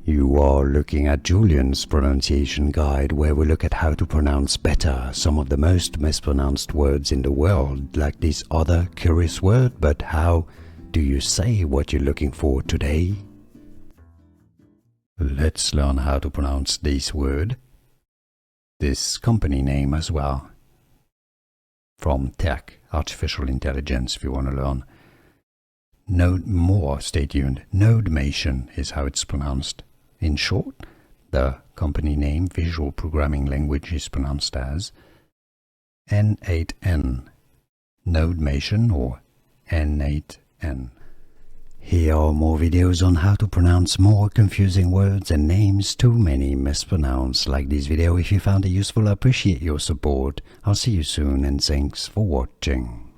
You are looking at Julian's pronunciation guide, where we look at how to pronounce better some of the most mispronounced words in the world, like this other curious word. But how do you say what you're looking for today? Let's learn how to pronounce this word, this company name as well. From tech, artificial intelligence, if you want to learn. Stay tuned. Nodemation is how it's pronounced. In short, the company name visual programming language is pronounced as n8n, Nodemation or n8n. Here are more videos on how to pronounce more confusing words and names too many mispronounced. Like this video if you found it useful. I appreciate your support. I'll see you soon and thanks for watching.